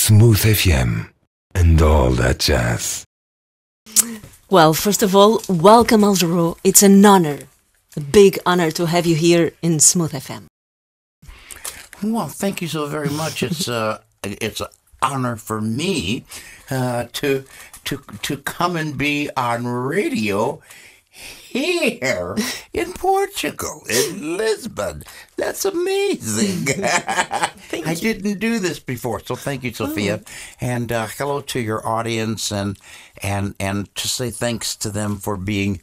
Smooth FM, and all that jazz. Well, first of all, welcome, Jarreau. It's an honor, a big honor to have you here in Smooth FM. Well, thank you so very much. It's an honor for me to come and be on radio here in Portugal, in Lisbon. That's amazing. I didn't do this before, so thank you, Sophia. And hello to your audience, and to say thanks to them for being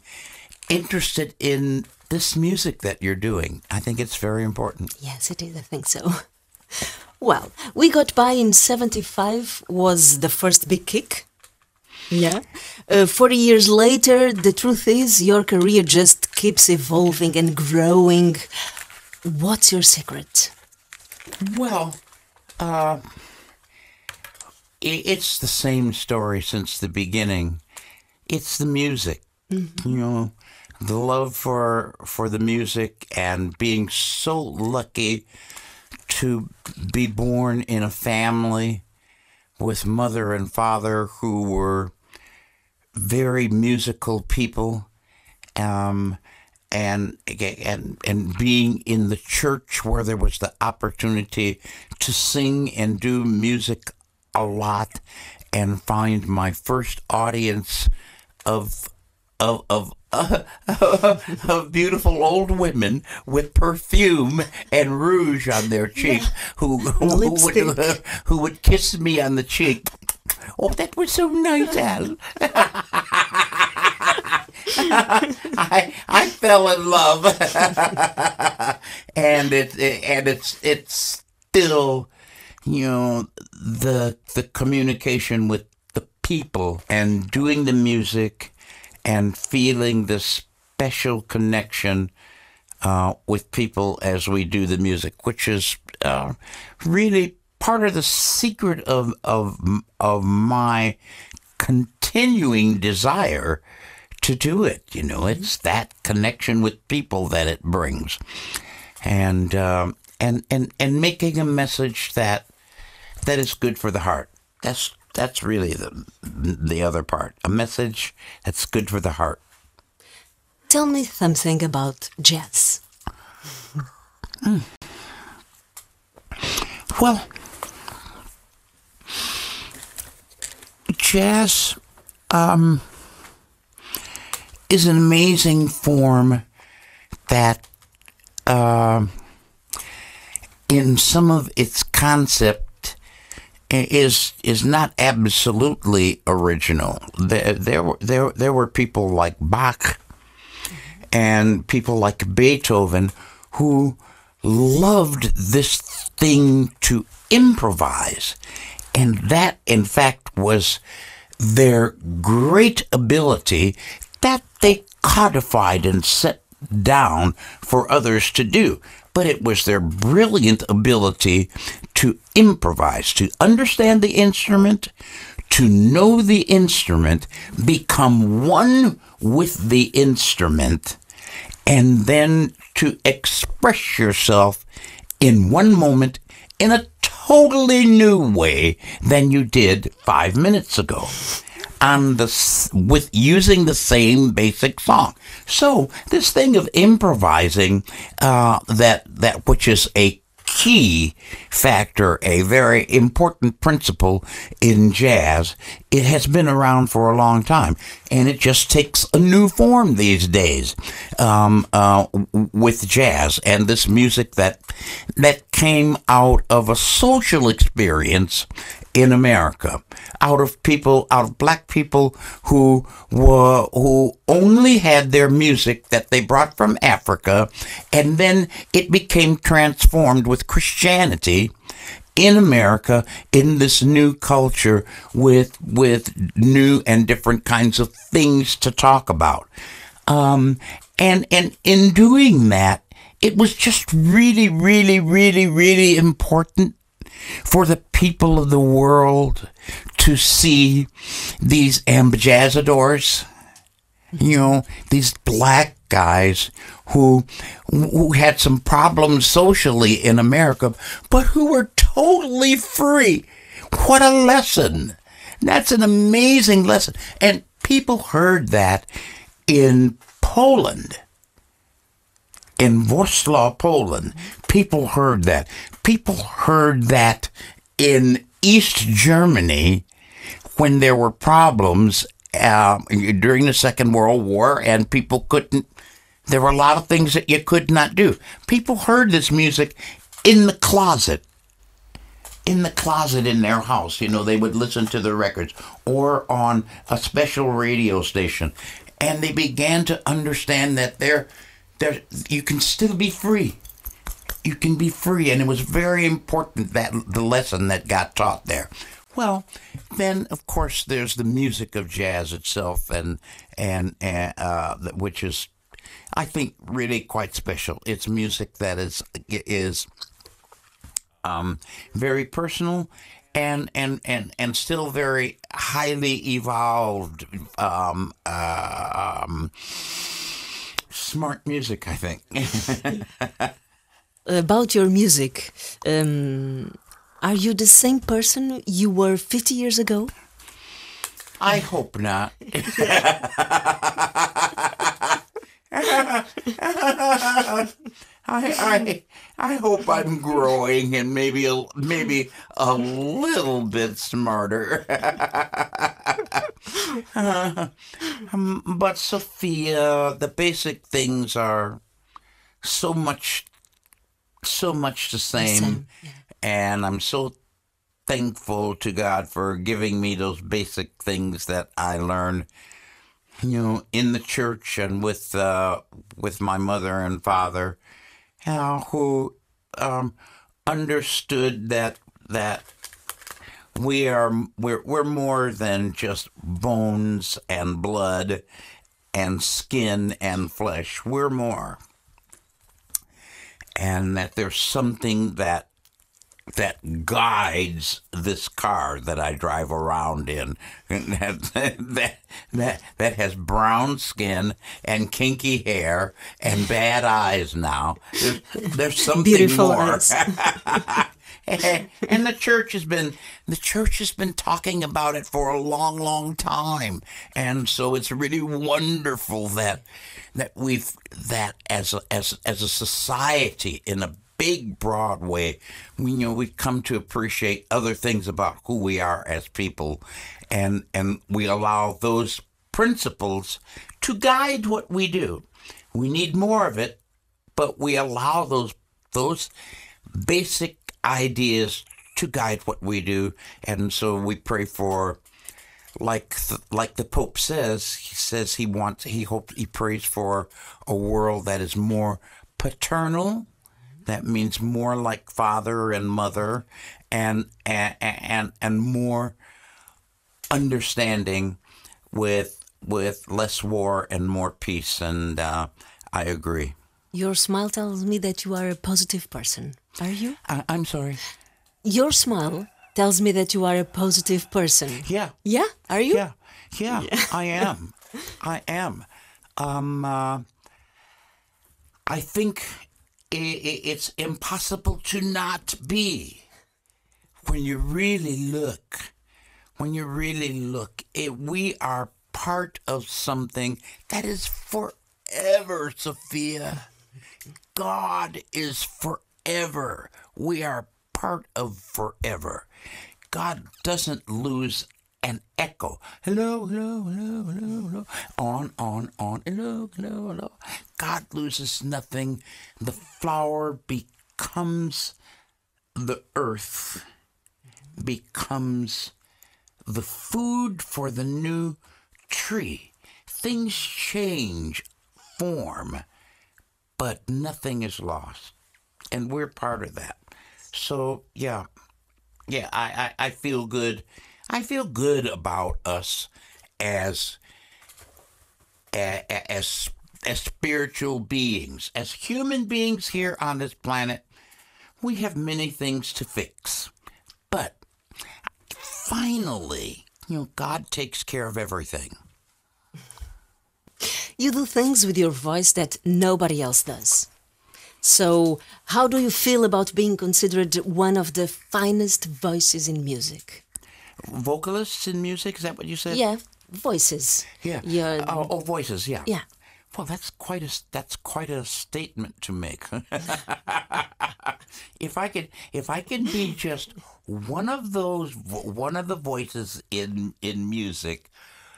interested in this music that you're doing. I think it's very important. Yes, it is. I think so. Well, We Got By in 75 was the first big kick. Yeah. 40 years later, the truth is your career just keeps evolving and growing. What's your secret? Well, it's the same story since the beginning. It's the music. Mm-hmm. You know, the love for the music, and being so lucky to be born in a family with mother and father who were very musical people, and being in the church where there was the opportunity to sing and do music a lot, and find my first audience of beautiful old women with perfume and rouge on their cheek, who would kiss me on the cheek. Oh, that was so nice, Al. I fell in love, and it's still, you know, the communication with the people and doing the music and feeling the special connection with people as we do the music, which is really part of the secret of my continuing desire to do it. You know, it's that connection with people that it brings, and making a message that is good for the heart. That's really the other part. A message that's good for the heart. Tell me something about jazz. Well, jazz is an amazing form that, in some of its concept, is not absolutely original. There were people like Bach and people like Beethoven who loved this thing to improvise, and that in fact was their great ability that they codified and set down for others to do. But it was their brilliant ability to improvise, to understand the instrument, to know the instrument, become one with the instrument, and then to express yourself in one moment in a totally new way than you did 5 minutes ago, with using the same basic song. So this thing of improvising, that which is a key factor, a very important principle in jazz, it has been around for a long time, and it just takes a new form these days with jazz and this music that came out of a social experience in America, out of black people who only had their music that they brought from Africa, and then it became transformed with Christianity in America, in this new culture with new and different kinds of things to talk about. And in doing that, it was just really, really, really, really important for the people of the world to see these ambassadors, you know, these black guys who had some problems socially in America, but who were totally free What a lesson. That's an amazing lesson. And people heard that in Poland. In Warsaw, Poland. People heard that. People heard that in East Germany when there were problems during the Second World War, and people couldn't. There were a lot of things that you could not do. People heard this music in the closet. In the closet in their house. You know, they would listen to the records or on a special radio station. And they began to understand that you can still be free. You can be free. And it was very important, that the lesson that got taught there. Well, then, of course, there's the music of jazz itself, and which is, I think, really quite special. It's music that is very personal and still very highly evolved, smart music, I think. About your music, are you the same person you were 50 years ago? I hope not. I hope I'm growing and maybe a little bit smarter. But Sophia, the basic things are so much the same. Yeah. And I'm so thankful to God for giving me those basic things that I learned, you know, in the church and with my mother and father, who understood that we're more than just bones and blood and skin and flesh. We're more, and that there's something that guides this car that I drive around in, that has brown skin and kinky hair and bad eyes now. There's something beautiful more. Eyes. And the church has been talking about it for a long, long time, and so it's really wonderful that as a society, in a big, broad way, we've come to appreciate other things about who we are as people, and we allow those principles to guide what we do. We need more of it, but we allow those basic ideas to guide what we do, and so we pray for, like the Pope says. He prays for a world that is more paternal. That means more like father and mother, and more understanding, with less war and more peace. And I agree. Your smile tells me that you are a positive person. Are you? I'm sorry. Your smile tells me that you are a positive person. Yeah. Yeah? Are you? Yeah. I am. I think it's impossible to not be. When you really look, we are part of something that is forever, Sophia. God is forever. We are part of forever. God doesn't lose an echo. Hello, hello, hello, hello, hello. On. Hello, hello, hello. God loses nothing. The flower becomes the earth, becomes the food for the new tree. Things change form, but nothing is lost. And we're part of that. So, yeah, I feel good. I feel good about us as spiritual beings, as human beings here on this planet. We have many things to fix, but finally, God takes care of everything. You do things with your voice that nobody else does. So, how do you feel about being considered one of the finest voices in music? vocalists in music. Is that what you said? Yeah, voices. Yeah. Yeah. Voices. Yeah. Yeah. Well, that's quite a statement to make. If I can be just one of the voices in music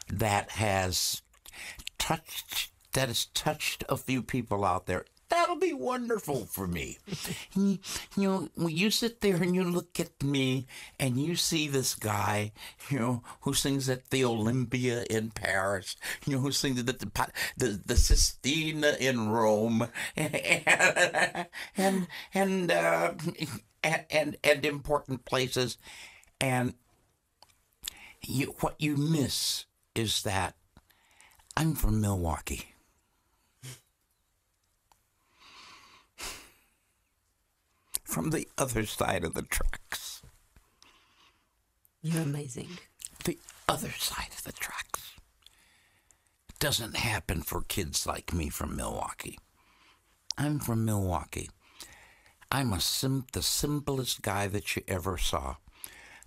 that has touched a few people out there, that'll be wonderful for me. When you sit there and you look at me and you see this guy, who sings at the Olympia in Paris, who sings at the Sistine in Rome, and important places, and what you miss is that I'm from Milwaukee. From the other side of the tracks. You're amazing. The other side of the tracks. It doesn't happen for kids like me from Milwaukee. I'm from Milwaukee. I'm the simplest guy that you ever saw.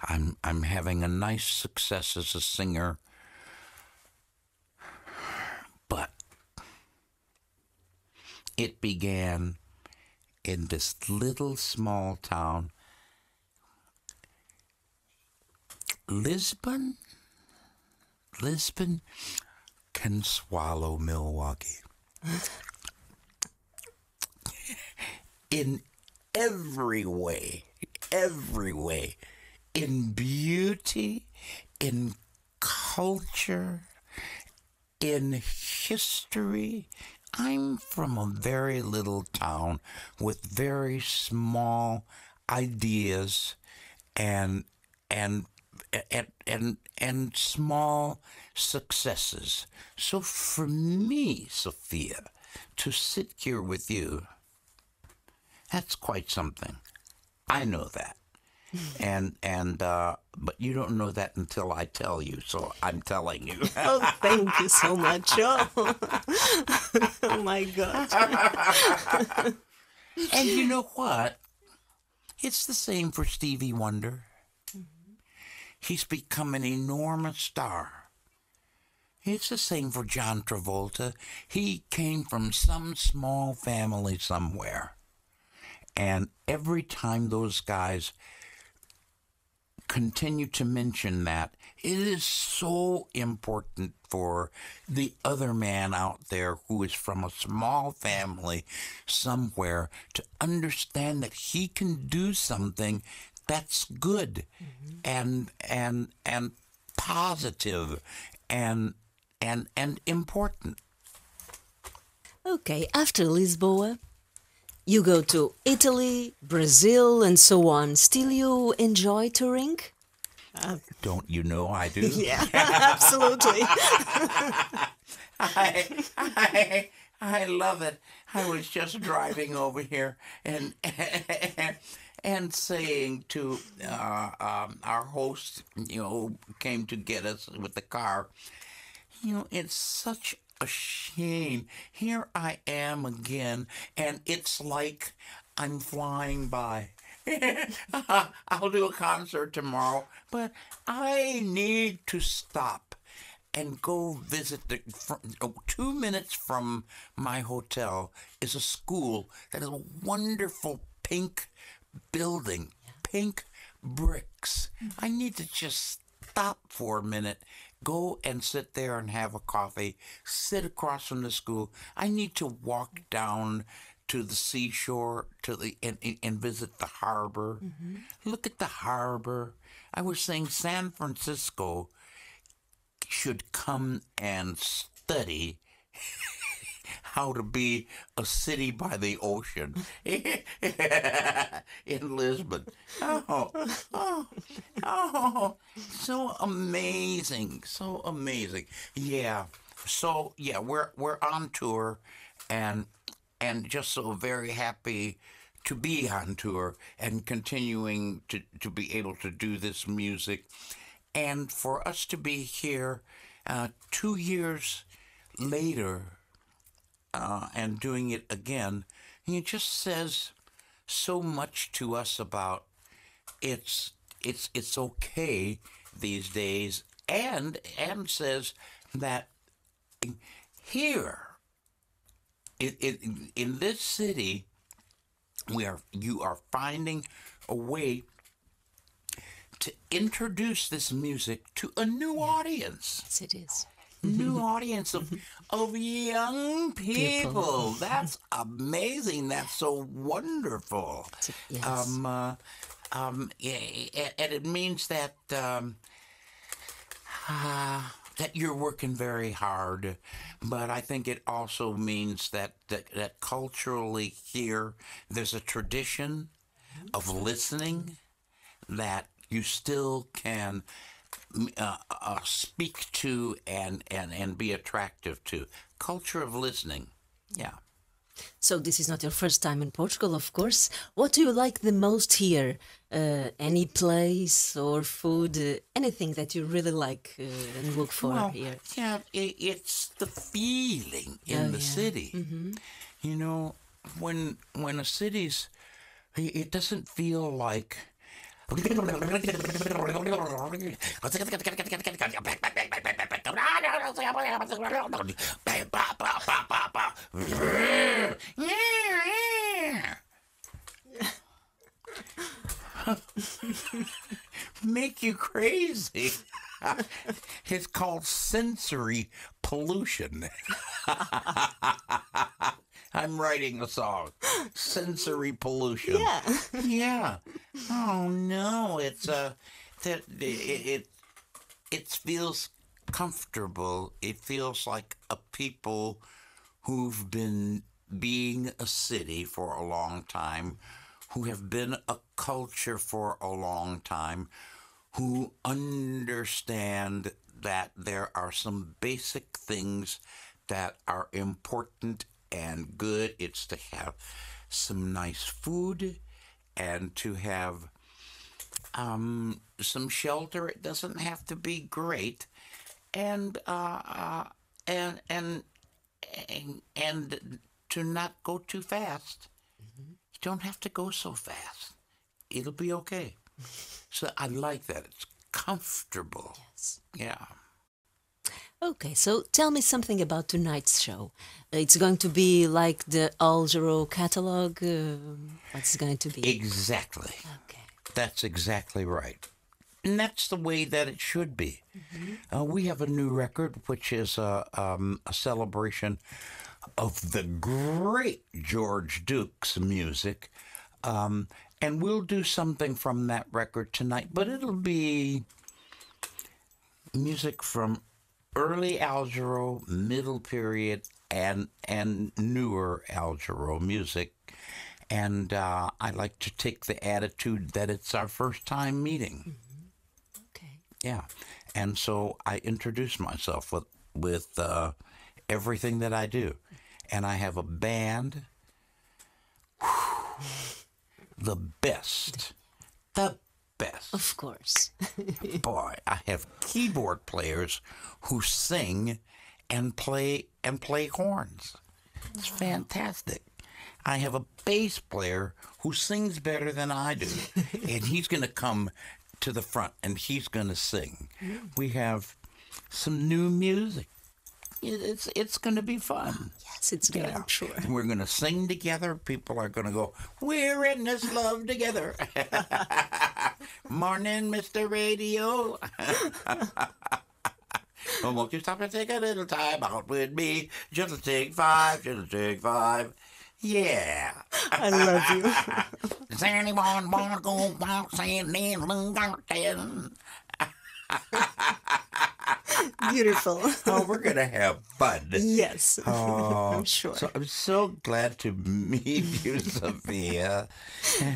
I'm having a nice success as a singer. But it began in this little small town. Lisbon can swallow Milwaukee. In every way, in beauty, in culture, in history. I'm from a very little town with very small ideas and small successes. So for me, Sophia, to sit here with you, that's quite something. I know that. But you don't know that until I tell you, so I'm telling you. Oh, thank you so much. Oh, oh my God. And you know what? It's the same for Stevie Wonder. Mm-hmm. He's become an enormous star. It's the same for John Travolta. He came from some small family somewhere. And every time those guys continue to mention that, it is so important for the other man out there who is from a small family somewhere to understand that he can do something that's good, mm-hmm. and positive and important. Okay, after Lisboa, you go to Italy, Brazil, and so on. Still you enjoy touring? Don't you know I do? Yeah, absolutely. I love it. I was just driving over here and saying to our host, who came to get us with the car, it's such a shame. Here I am again, and it's like I'm flying by. I'll do a concert tomorrow, but I need to stop and go visit 2 minutes from my hotel is a school that is a wonderful pink building, pink bricks. I need to just stop for a minute, go and sit there and have a coffee, sit across from the school. I need to walk down to the seashore and visit the harbor. Mm-hmm. Look at the harbor. I was saying San Francisco should come and study how to be a city by the ocean in Lisbon. Oh, so amazing, so amazing. Yeah. So yeah, we're on tour, and just so very happy to be on tour and continuing to be able to do this music, and for us to be here 2 years later. And doing it again, it just says so much to us about it's it's okay these days, and says that here in this city you are finding a way to introduce this music to a new audience. Yes, it is. New audience of young people. That's amazing. That's so wonderful. Yes. And it means that that you're working very hard, but I think it also means that culturally here there's a tradition of listening that you still can speak to and be attractive to. Culture of listening. Yeah. So this is not your first time in Portugal, of course. What do you like the most here? Any place or food, anything that you really like and look for here? Yeah, it's the feeling in the city. Mm-hmm. You know, when a city's, it doesn't feel like. Make you crazy. It's called sensory pollution. I'm writing a song. Sensory pollution. Yeah. Yeah. Oh no, it's it feels comfortable. It feels like a people who've been being a city for a long time, who have been a culture for a long time, who understand that there are some basic things that are important and good. It's to have some nice food and to have some shelter. It doesn't have to be great, and to not go too fast. Mm-hmm. You don't have to go so fast. It'll be okay. So I like that. It's comfortable. Yes. Yeah. Okay, so tell me something about tonight's show. It's going to be like the Jarreau catalog. What's it going to be? Exactly. Okay. That's exactly right. And that's the way that it should be. Mm-hmm. We have a new record, which is a celebration of the great George Duke's music. And we'll do something from that record tonight, but it'll be music from early Jarreau, middle period, and newer Jarreau music. And I like to take the attitude that it's our first time meeting. Mm-hmm. Okay. Yeah. And so I introduce myself with everything that I do. And I have a band. The best. Of course. Boy, I have keyboard players who sing and play horns. It's fantastic. I have a bass player who sings better than I do, and he's going to come to the front and he's going to sing. We have some new music. It's going to be fun. Yes, it's good, I'm sure. We're going to sing together. People are going to go, we're in this love together. Morning, Mr. Radio. Well, won't you stop and take a little time out with me? Just take five. Yeah. I love you. Does anyone want to go bouncing in the garden? Beautiful. Oh, we're going to have fun. Yes. Oh, I'm sure. So I'm so glad to meet you, Sophia.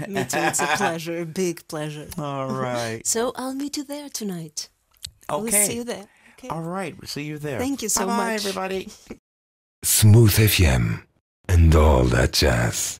Me too. It's a pleasure, a big pleasure. All right. So I'll meet you there tonight. Okay. We'll see you there. Okay. All right. We'll see you there. Thank you so Bye-bye, much. everybody. Smooth FM and all that jazz.